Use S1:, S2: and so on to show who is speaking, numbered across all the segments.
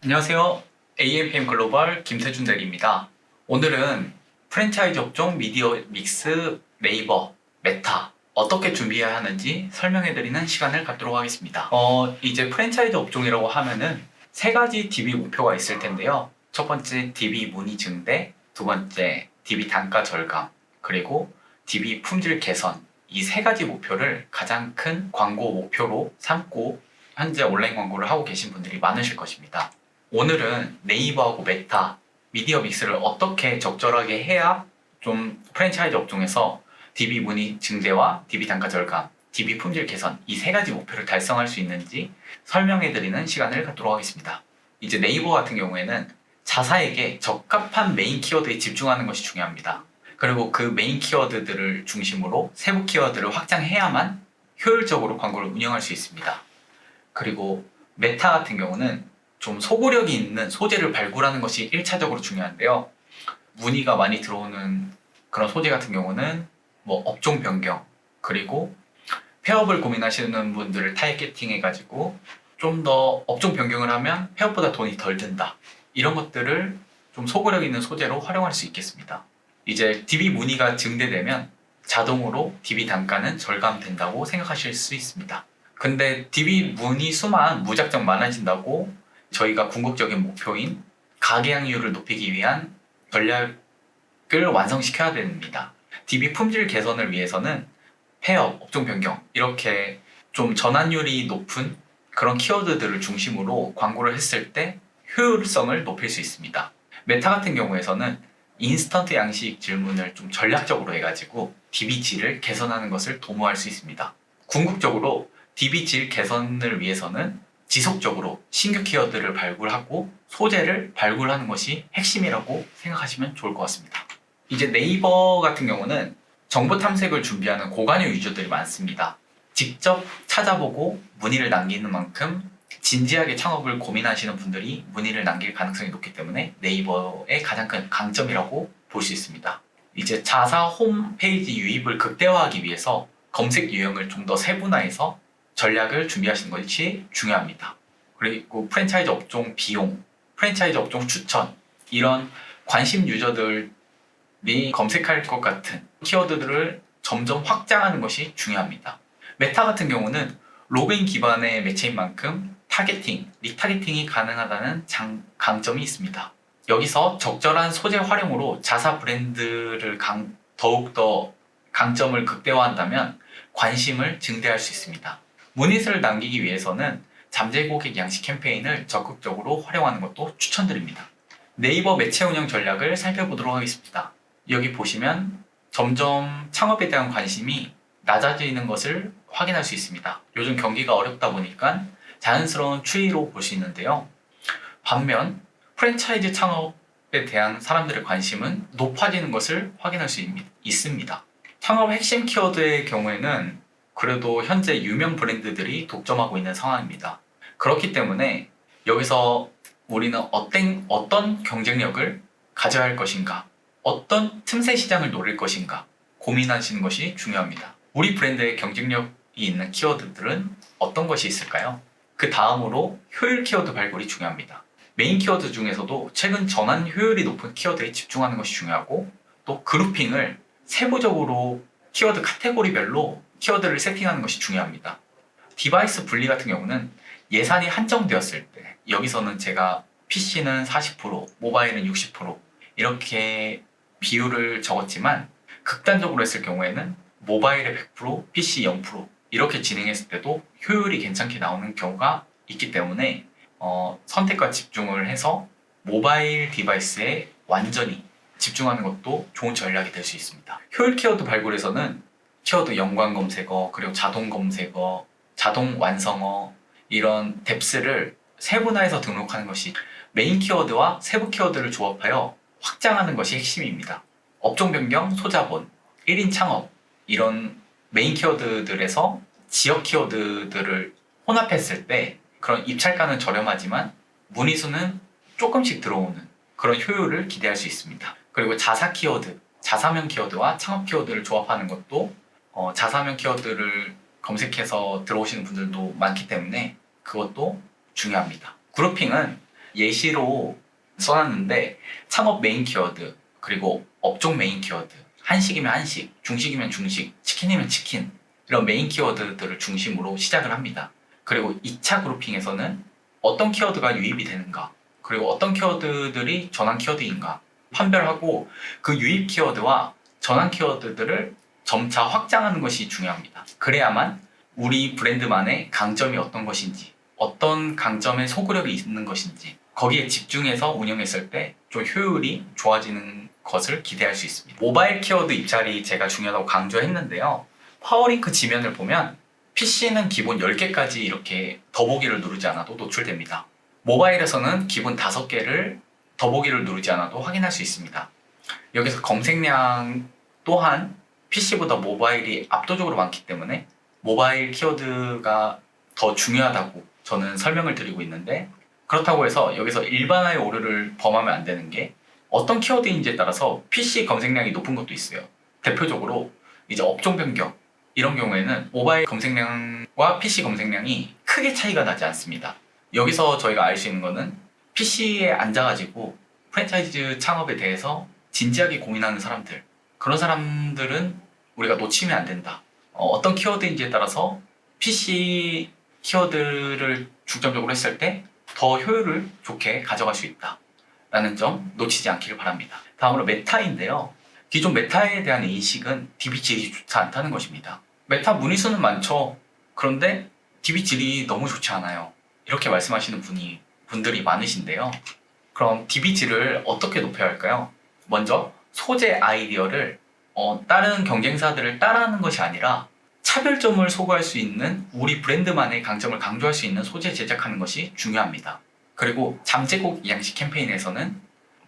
S1: 안녕하세요. AMPM 글로벌 김태준 대리입니다. 오늘은 프랜차이즈 업종 미디어 믹스 네이버, 메타 어떻게 준비해야 하는지 설명해드리는 시간을 갖도록 하겠습니다. 이제 프랜차이즈 업종이라고 하면은 세 가지 DB 목표가 있을 텐데요. 첫 번째 DB 문의 증대, 두 번째 DB 단가 절감, 그리고 DB 품질 개선, 이 세 가지 목표를 가장 큰 광고 목표로 삼고 현재 온라인 광고를 하고 계신 분들이 많으실 것입니다. 오늘은 네이버하고 메타, 미디어 믹스를 어떻게 적절하게 해야 좀 프랜차이즈 업종에서 DB 문의 증대와 DB 단가 절감, DB 품질 개선 이 세 가지 목표를 달성할 수 있는지 설명해드리는 시간을 갖도록 하겠습니다. 이제 네이버 같은 경우에는 자사에게 적합한 메인 키워드에 집중하는 것이 중요합니다. 그리고 그 메인 키워드들을 중심으로 세부 키워드를 확장해야만 효율적으로 광고를 운영할 수 있습니다. 그리고 메타 같은 경우는 좀 소구력이 있는 소재를 발굴하는 것이 1차적으로 중요한데요. 문의가 많이 들어오는 그런 소재 같은 경우는 뭐 업종 변경, 그리고 폐업을 고민하시는 분들을 타겟팅 해가지고 좀 더 업종 변경을 하면 폐업보다 돈이 덜 든다. 이런 것들을 좀 소구력 있는 소재로 활용할 수 있겠습니다. 이제 DB 문의가 증대되면 자동으로 DB 단가는 절감된다고 생각하실 수 있습니다. 근데 DB 문의 수만 무작정 많아진다고 저희가 궁극적인 목표인 가계약률을 높이기 위한 전략을 완성시켜야 됩니다. DB 품질 개선을 위해서는 폐업, 업종 변경 이렇게 좀 전환율이 높은 그런 키워드들을 중심으로 광고를 했을 때 효율성을 높일 수 있습니다. 메타 같은 경우에서는 인스턴트 양식 질문을 좀 전략적으로 해가지고 DB 질을 개선하는 것을 도모할 수 있습니다. 궁극적으로 DB 질 개선을 위해서는 지속적으로 신규 키워드를 발굴하고 소재를 발굴하는 것이 핵심이라고 생각하시면 좋을 것 같습니다. 이제 네이버 같은 경우는 정보 탐색을 준비하는 고관여 유저들이 많습니다. 직접 찾아보고 문의를 남기는 만큼 진지하게 창업을 고민하시는 분들이 문의를 남길 가능성이 높기 때문에 네이버의 가장 큰 강점이라고 볼 수 있습니다. 이제 자사 홈페이지 유입을 극대화하기 위해서 검색 유형을 좀 더 세분화해서 전략을 준비하시는 것이 중요합니다. 그리고 프랜차이즈 업종 비용, 프랜차이즈 업종 추천 이런 관심 유저들이 검색할 것 같은 키워드들을 점점 확장하는 것이 중요합니다. 메타 같은 경우는 로그인 기반의 매체인 만큼 타겟팅, 리타겟팅이 가능하다는 강점이 있습니다. 여기서 적절한 소재 활용으로 자사 브랜드를 더욱더 강점을 극대화한다면 관심을 증대할 수 있습니다. 문의서를 남기기 위해서는 잠재 고객 양식 캠페인을 적극적으로 활용하는 것도 추천드립니다. 네이버 매체 운영 전략을 살펴보도록 하겠습니다. 여기 보시면 점점 창업에 대한 관심이 낮아지는 것을 확인할 수 있습니다. 요즘 경기가 어렵다 보니까 자연스러운 추이로 볼 수 있는데요. 반면 프랜차이즈 창업에 대한 사람들의 관심은 높아지는 것을 확인할 수 있습니다. 창업 핵심 키워드의 경우에는 그래도 현재 유명 브랜드들이 독점하고 있는 상황입니다. 그렇기 때문에 여기서 우리는 어떤 경쟁력을 가져야 할 것인가, 어떤 틈새 시장을 노릴 것인가 고민하시는 것이 중요합니다. 우리 브랜드의 경쟁력이 있는 키워드들은 어떤 것이 있을까요? 그 다음으로 효율 키워드 발굴이 중요합니다. 메인 키워드 중에서도 최근 전환 효율이 높은 키워드에 집중하는 것이 중요하고, 또 그룹핑을 세부적으로 키워드 카테고리별로 키워드를 세팅하는 것이 중요합니다. 디바이스 분리 같은 경우는 예산이 한정되었을 때, 여기서는 제가 PC는 40%, 모바일은 60% 이렇게 비율을 적었지만 극단적으로 했을 경우에는 모바일에 100%, PC 0% 이렇게 진행했을 때도 효율이 괜찮게 나오는 경우가 있기 때문에 선택과 집중을 해서 모바일 디바이스에 완전히 집중하는 것도 좋은 전략이 될 수 있습니다. 효율 키워드 발굴에서는 키워드 연관 검색어, 그리고 자동 검색어, 자동 완성어 이런 뎁스를 세분화해서 등록하는 것이 메인 키워드와 세부 키워드를 조합하여 확장하는 것이 핵심입니다. 업종 변경, 소자본, 1인 창업 이런 메인 키워드들에서 지역 키워드들을 혼합했을 때 그런 입찰가는 저렴하지만 문의수는 조금씩 들어오는 그런 효율을 기대할 수 있습니다. 그리고 자사 키워드, 자사명 키워드와 창업 키워드를 조합하는 것도 자사명 키워드를 검색해서 들어오시는 분들도 많기 때문에 그것도 중요합니다. 그룹핑은 예시로 써놨는데 창업 메인 키워드, 그리고 업종 메인 키워드, 한식이면 한식, 중식이면 중식, 치킨이면 치킨, 이런 메인 키워드들을 중심으로 시작을 합니다. 그리고 2차 그룹핑에서는 어떤 키워드가 유입이 되는가, 그리고 어떤 키워드들이 전환 키워드인가 판별하고 그 유입 키워드와 전환 키워드들을 점차 확장하는 것이 중요합니다. 그래야만 우리 브랜드만의 강점이 어떤 것인지, 어떤 강점에 소구력이 있는 것인지 거기에 집중해서 운영했을 때 좀 효율이 좋아지는 것을 기대할 수 있습니다. 모바일 키워드 입찰이 제가 중요하다고 강조했는데요. 파워링크 지면을 보면 PC는 기본 10개까지 이렇게 더보기를 누르지 않아도 노출됩니다. 모바일에서는 기본 5개를 더보기를 누르지 않아도 확인할 수 있습니다. 여기서 검색량 또한 PC보다 모바일이 압도적으로 많기 때문에 모바일 키워드가 더 중요하다고 저는 설명을 드리고 있는데, 그렇다고 해서 여기서 일반화의 오류를 범하면 안 되는 게 어떤 키워드인지에 따라서 PC 검색량이 높은 것도 있어요. 대표적으로 이제 업종 변경 이런 경우에는 모바일 검색량과 PC 검색량이 크게 차이가 나지 않습니다. 여기서 저희가 알 수 있는 거는 PC에 앉아가지고 프랜차이즈 창업에 대해서 진지하게 고민하는 사람들, 그런 사람들은 우리가 놓치면 안 된다. 어떤 키워드인지에 따라서 PC 키워드를 중점적으로 했을 때 더 효율을 좋게 가져갈 수 있다 라는 점 놓치지 않기를 바랍니다. 다음으로 메타인데요. 기존 메타에 대한 인식은 DB 질이 좋지 않다는 것입니다. 메타 문의수는 많죠. 그런데 DB 질이 너무 좋지 않아요. 이렇게 말씀하시는 분들이 많으신데요. 그럼 DB 질을 어떻게 높여야 할까요? 먼저 소재 아이디어를 다른 경쟁사들을 따라하는 것이 아니라 차별점을 소구할 수 있는 우리 브랜드만의 강점을 강조할 수 있는 소재 제작하는 것이 중요합니다. 그리고 잠재곡 양식 캠페인에서는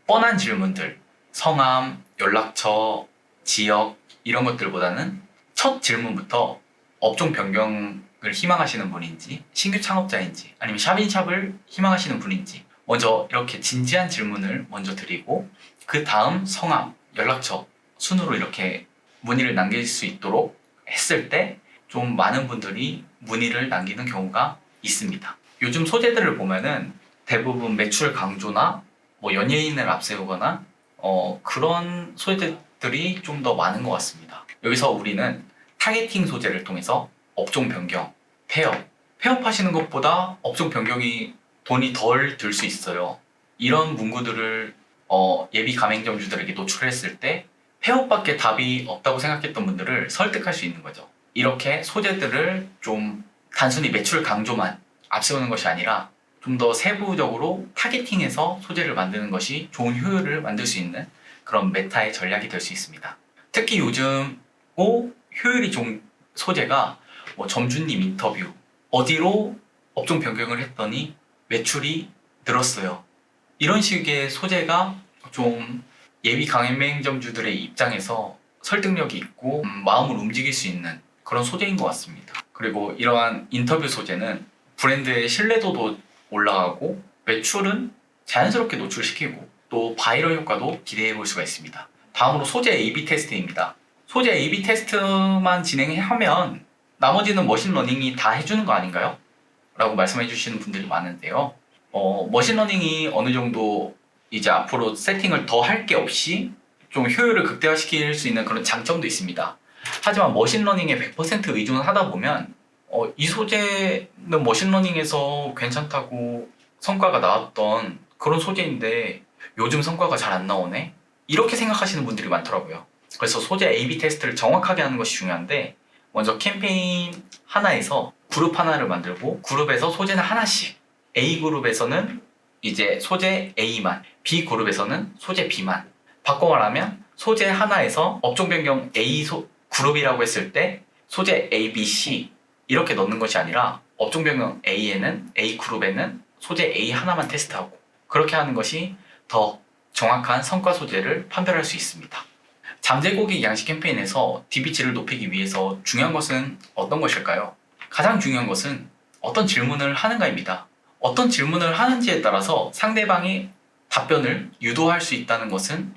S1: 뻔한 질문들, 성함, 연락처, 지역 이런 것들보다는 첫 질문부터 업종 변경을 희망하시는 분인지, 신규 창업자인지, 아니면 샵인샵을 희망하시는 분인지 먼저 이렇게 진지한 질문을 먼저 드리고 그 다음 성함, 연락처 순으로 이렇게 문의를 남길 수 있도록 했을 때 좀 많은 분들이 문의를 남기는 경우가 있습니다. 요즘 소재들을 보면은 대부분 매출 강조나 뭐 연예인을 앞세우거나 그런 소재들이 좀 더 많은 것 같습니다. 여기서 우리는 타겟팅 소재를 통해서 업종 변경, 폐업하시는 것보다 업종 변경이 돈이 덜 들 수 있어요. 이런 문구들을 예비 가맹점주들에게 노출했을 때 폐업밖에 답이 없다고 생각했던 분들을 설득할 수 있는 거죠. 이렇게 소재들을 좀 단순히 매출 강조만 앞세우는 것이 아니라 좀 더 세부적으로 타겟팅해서 소재를 만드는 것이 좋은 효율을 만들 수 있는 그런 메타의 전략이 될 수 있습니다. 특히 요즘 효율이 좋은 소재가 뭐 점주님 인터뷰, 어디로 업종 변경을 했더니 매출이 늘었어요. 이런 식의 소재가 좀 예비 가맹점주들의 입장에서 설득력이 있고 마음을 움직일 수 있는 그런 소재인 것 같습니다. 그리고 이러한 인터뷰 소재는 브랜드의 신뢰도도 올라가고 매출은 자연스럽게 노출시키고 또 바이럴 효과도 기대해 볼 수가 있습니다. 다음으로 소재 A/B 테스트입니다. 소재 A/B 테스트만 진행하면 나머지는 머신러닝이 다 해주는 거 아닌가요? 라고 말씀해 주시는 분들이 많은데요. 머신러닝이 어느 정도 이제 앞으로 세팅을 더 할 게 없이 좀 효율을 극대화시킬 수 있는 그런 장점도 있습니다. 하지만 머신러닝에 100% 의존하다 보면 이 소재는 머신러닝에서 괜찮다고 성과가 나왔던 그런 소재인데 요즘 성과가 잘 안 나오네? 이렇게 생각하시는 분들이 많더라고요. 그래서 소재 A/B 테스트를 정확하게 하는 것이 중요한데 먼저 캠페인 하나에서 그룹 하나를 만들고 그룹에서 소재는 하나씩, A그룹에서는 이제 소재 A만, B그룹에서는 소재 B만. 바꿔 말하면 소재 하나에서 업종 변경 A 그룹이라고 했을 때 소재 A, B, C 이렇게 넣는 것이 아니라 업종 변경 A에는 A그룹에는 소재 A 하나만 테스트하고 그렇게 하는 것이 더 정확한 성과 소재를 판별할 수 있습니다. 잠재고객 양식 캠페인에서 DB치를 높이기 위해서 중요한 것은 어떤 것일까요? 가장 중요한 것은 어떤 질문을 하는가입니다. 어떤 질문을 하는지에 따라서 상대방이 답변을 유도할 수 있다는 것은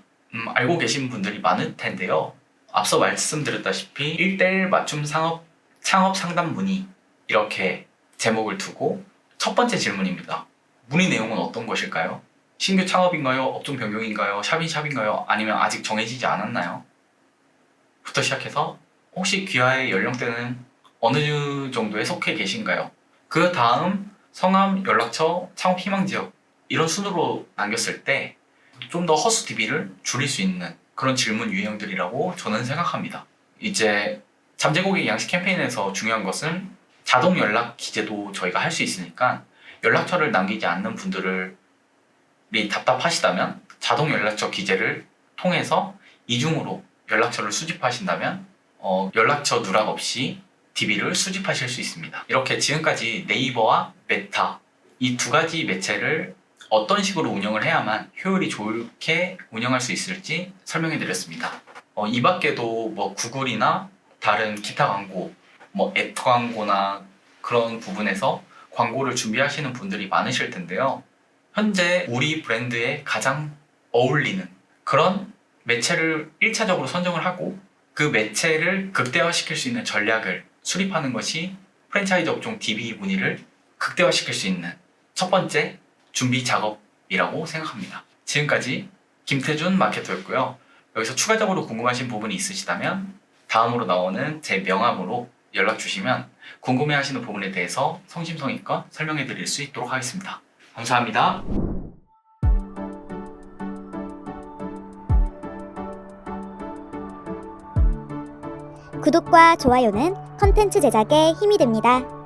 S1: 알고 계신 분들이 많을 텐데요. 앞서 말씀드렸다시피 1:1 맞춤 창업 상담 문의 이렇게 제목을 두고 첫 번째 질문입니다. 문의 내용은 어떤 것일까요? 신규 창업인가요? 업종 변경인가요? 샵인샵인가요? 아니면 아직 정해지지 않았나요? 부터 시작해서 혹시 귀하의 연령대는 어느 정도에 속해 계신가요? 그 다음 성함, 연락처, 창업 희망 지역 이런 순으로 남겼을 때 좀 더 허수 DB를 줄일 수 있는 그런 질문 유형들이라고 저는 생각합니다. 이제 잠재고객 양식 캠페인에서 중요한 것은 자동 연락 기재도 저희가 할 수 있으니까 연락처를 남기지 않는 분들이 답답하시다면 자동 연락처 기재를 통해서 이중으로 연락처를 수집하신다면 연락처 누락 없이 DB를 수집하실 수 있습니다. 이렇게 지금까지 네이버와 메타 이 두 가지 매체를 어떤 식으로 운영을 해야만 효율이 좋게 운영할 수 있을지 설명해 드렸습니다. 이 밖에도 뭐 구글이나 다른 기타 광고, 뭐 앱 광고나 그런 부분에서 광고를 준비하시는 분들이 많으실 텐데요. 현재 우리 브랜드에 가장 어울리는 그런 매체를 1차적으로 선정을 하고 그 매체를 극대화시킬 수 있는 전략을 수립하는 것이 프랜차이즈 업종 DB 문의를 극대화시킬 수 있는 첫 번째 준비 작업이라고 생각합니다. 지금까지 김태준 마케터였고요. 여기서 추가적으로 궁금하신 부분이 있으시다면 다음으로 나오는 제 명함으로 연락 주시면 궁금해하시는 부분에 대해서 성심성의껏 설명해 드릴 수 있도록 하겠습니다. 감사합니다.
S2: 구독과 좋아요는 컨텐츠 제작에 힘이 됩니다.